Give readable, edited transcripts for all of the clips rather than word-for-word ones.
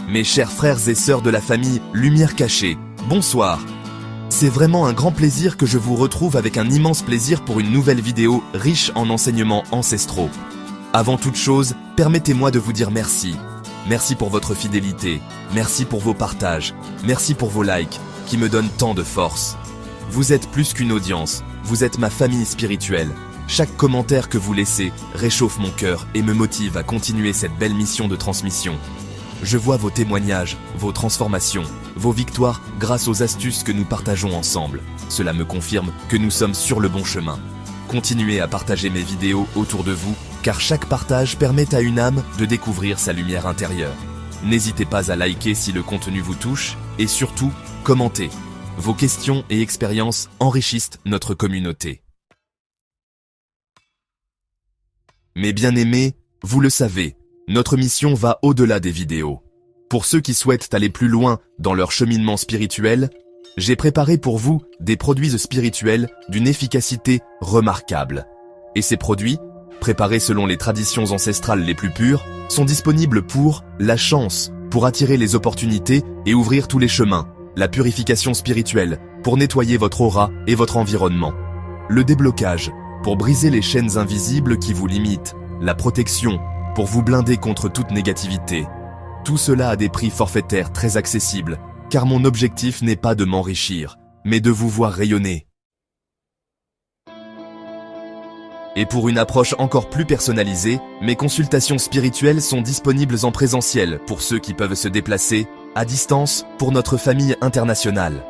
Mes chers frères et sœurs de la famille Lumière Cachée, bonsoir. C'est vraiment un grand plaisir que je vous retrouve avec un immense plaisir pour une nouvelle vidéo riche en enseignements ancestraux. Avant toute chose, permettez-moi de vous dire merci. Merci pour votre fidélité, merci pour vos partages, merci pour vos likes, qui me donnent tant de force. Vous êtes plus qu'une audience, vous êtes ma famille spirituelle. Chaque commentaire que vous laissez réchauffe mon cœur et me motive à continuer cette belle mission de transmission. Je vois vos témoignages, vos transformations, vos victoires grâce aux astuces que nous partageons ensemble. Cela me confirme que nous sommes sur le bon chemin. Continuez à partager mes vidéos autour de vous, car chaque partage permet à une âme de découvrir sa lumière intérieure. N'hésitez pas à liker si le contenu vous touche, et surtout, commentez. Vos questions et expériences enrichissent notre communauté. Mes bien-aimés, vous le savez, notre mission va au-delà des vidéos. Pour ceux qui souhaitent aller plus loin dans leur cheminement spirituel, j'ai préparé pour vous des produits spirituels d'une efficacité remarquable. Et ces produits, préparés selon les traditions ancestrales les plus pures, sont disponibles pour la chance, pour attirer les opportunités et ouvrir tous les chemins, la purification spirituelle, pour nettoyer votre aura et votre environnement, le déblocage, pour briser les chaînes invisibles qui vous limitent, la protection, pour vous blinder contre toute négativité. Tout cela à des prix forfaitaires très accessibles, car mon objectif n'est pas de m'enrichir, mais de vous voir rayonner. Et pour une approche encore plus personnalisée, mes consultations spirituelles sont disponibles en présentiel pour ceux qui peuvent se déplacer, à distance pour notre famille internationale.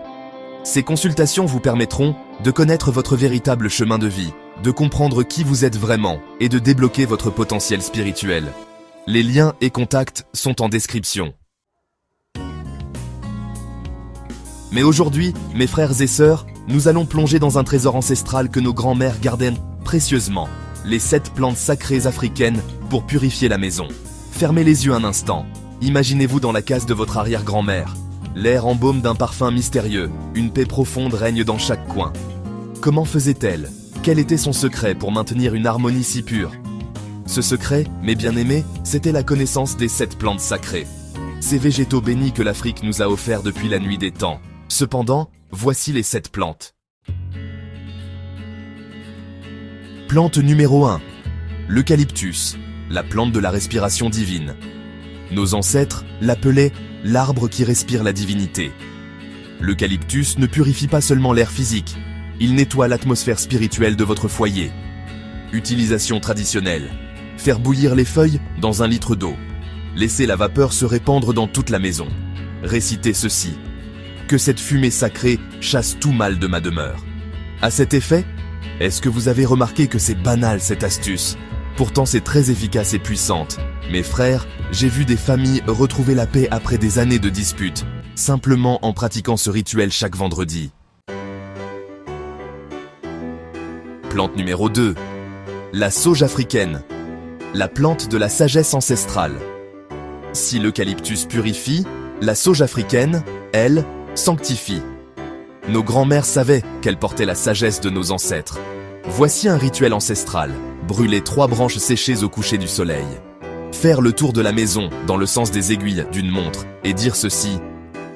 Ces consultations vous permettront de connaître votre véritable chemin de vie, de comprendre qui vous êtes vraiment et de débloquer votre potentiel spirituel. Les liens et contacts sont en description. Mais aujourd'hui, mes frères et sœurs, nous allons plonger dans un trésor ancestral que nos grands-mères gardaient précieusement, les 7 plantes sacrées africaines pour purifier la maison. Fermez les yeux un instant. Imaginez-vous dans la case de votre arrière-grand-mère. L'air embaume d'un parfum mystérieux, une paix profonde règne dans chaque coin. Comment faisait-elle ? Quel était son secret pour maintenir une harmonie si pure ? Ce secret, mes bien-aimés, c'était la connaissance des 7 plantes sacrées. Ces végétaux bénis que l'Afrique nous a offerts depuis la nuit des temps. Cependant, voici les 7 plantes. Plante numéro 1. L'eucalyptus, la plante de la respiration divine. Nos ancêtres l'appelaient l'arbre qui respire la divinité. L'eucalyptus ne purifie pas seulement l'air physique, il nettoie l'atmosphère spirituelle de votre foyer. Utilisation traditionnelle. Faire bouillir les feuilles dans 1 litre d'eau. Laisser la vapeur se répandre dans toute la maison. Récitez ceci. Que cette fumée sacrée chasse tout mal de ma demeure. À cet effet, est-ce que vous avez remarqué que c'est banal cette astuce ? Pourtant c'est très efficace et puissante. Mes frères, j'ai vu des familles retrouver la paix après des années de disputes, simplement en pratiquant ce rituel chaque vendredi. Plante numéro 2. La sauge africaine. La plante de la sagesse ancestrale. Si l'eucalyptus purifie, la sauge africaine, elle, sanctifie. Nos grands-mères savaient qu'elle portait la sagesse de nos ancêtres. Voici un rituel ancestral. Brûler 3 branches séchées au coucher du soleil. Faire le tour de la maison dans le sens des aiguilles d'une montre et dire ceci.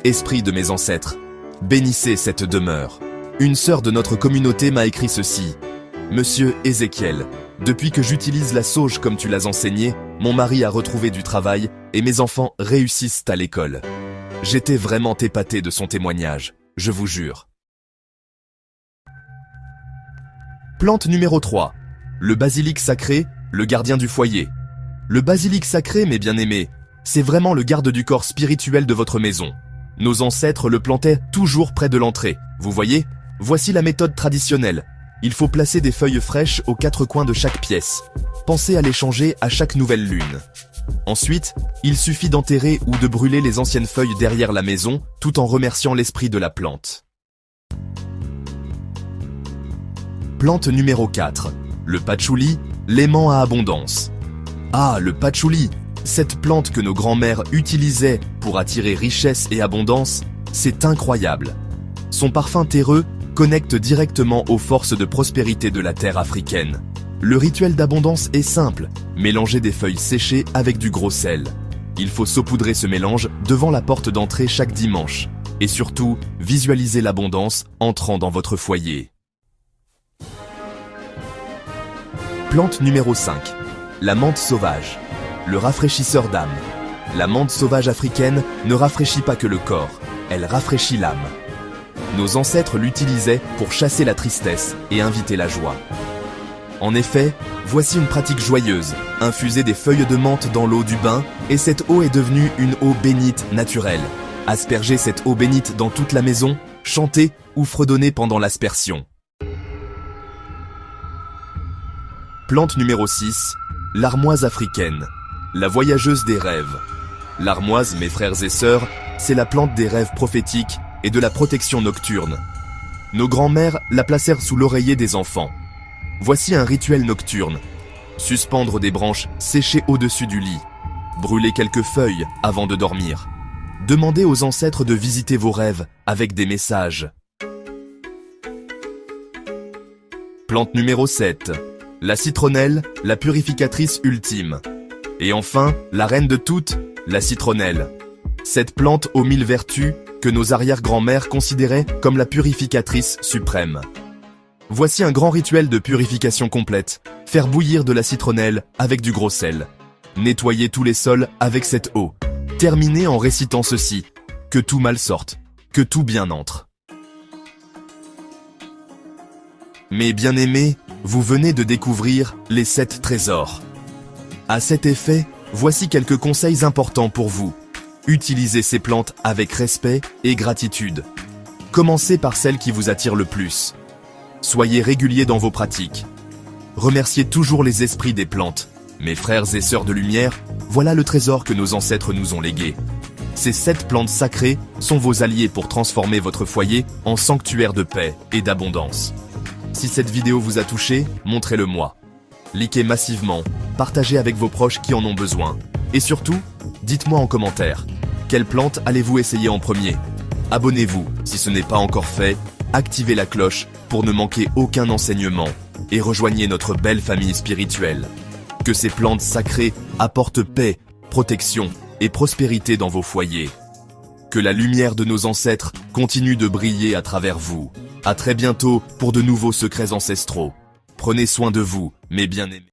Esprit de mes ancêtres, bénissez cette demeure. Une sœur de notre communauté m'a écrit ceci. Monsieur Ézéchiel, depuis que j'utilise la sauge comme tu l'as enseigné, mon mari a retrouvé du travail et mes enfants réussissent à l'école. J'étais vraiment épaté de son témoignage, je vous jure. Plante numéro 3. Le basilic sacré, le gardien du foyer. Le basilic sacré, mes bien-aimés, c'est vraiment le garde du corps spirituel de votre maison. Nos ancêtres le plantaient toujours près de l'entrée. Vous voyez ? Voici la méthode traditionnelle. Il faut placer des feuilles fraîches aux 4 coins de chaque pièce. Pensez à les changer à chaque nouvelle lune. Ensuite, il suffit d'enterrer ou de brûler les anciennes feuilles derrière la maison, tout en remerciant l'esprit de la plante. Plante numéro 4. Le patchouli, l'aimant à abondance. Ah, le patchouli, cette plante que nos grands-mères utilisaient pour attirer richesse et abondance, c'est incroyable. Son parfum terreux connecte directement aux forces de prospérité de la terre africaine. Le rituel d'abondance est simple, mélanger des feuilles séchées avec du gros sel. Il faut saupoudrer ce mélange devant la porte d'entrée chaque dimanche. Et surtout, visualisez l'abondance entrant dans votre foyer. Plante numéro 5. La menthe sauvage. Le rafraîchisseur d'âme. La menthe sauvage africaine ne rafraîchit pas que le corps, elle rafraîchit l'âme. Nos ancêtres l'utilisaient pour chasser la tristesse et inviter la joie. En effet, voici une pratique joyeuse. Infusez des feuilles de menthe dans l'eau du bain et cette eau est devenue une eau bénite naturelle. Aspergez cette eau bénite dans toute la maison, chantez ou fredonnez pendant l'aspersion. Plante numéro 6. L'armoise africaine. La voyageuse des rêves. L'armoise, mes frères et sœurs, c'est la plante des rêves prophétiques et de la protection nocturne. Nos grands-mères la placèrent sous l'oreiller des enfants. Voici un rituel nocturne. Suspendre des branches séchées au-dessus du lit. Brûler quelques feuilles avant de dormir. Demandez aux ancêtres de visiter vos rêves avec des messages. Plante numéro 7. La citronnelle, la purificatrice ultime. Et enfin, la reine de toutes, la citronnelle. Cette plante aux 1000 vertus que nos arrière-grand-mères considéraient comme la purificatrice suprême. Voici un grand rituel de purification complète. Faire bouillir de la citronnelle avec du gros sel. Nettoyer tous les sols avec cette eau. Terminez en récitant ceci. Que tout mal sorte, que tout bien entre. Mes bien-aimés, vous venez de découvrir les 7 trésors. À cet effet, voici quelques conseils importants pour vous. Utilisez ces plantes avec respect et gratitude. Commencez par celle qui vous attire le plus. Soyez réguliers dans vos pratiques. Remerciez toujours les esprits des plantes. Mes frères et sœurs de lumière, voilà le trésor que nos ancêtres nous ont légué. Ces 7 plantes sacrées sont vos alliés pour transformer votre foyer en sanctuaire de paix et d'abondance. Si cette vidéo vous a touché, montrez-le moi. Likez massivement, partagez avec vos proches qui en ont besoin. Et surtout, dites-moi en commentaire, quelle plante allez-vous essayer en premier? Abonnez-vous si ce n'est pas encore fait, activez la cloche pour ne manquer aucun enseignement et rejoignez notre belle famille spirituelle. Que ces plantes sacrées apportent paix, protection et prospérité dans vos foyers. Que la lumière de nos ancêtres continue de briller à travers vous. À très bientôt pour de nouveaux secrets ancestraux. Prenez soin de vous, mes bien-aimés.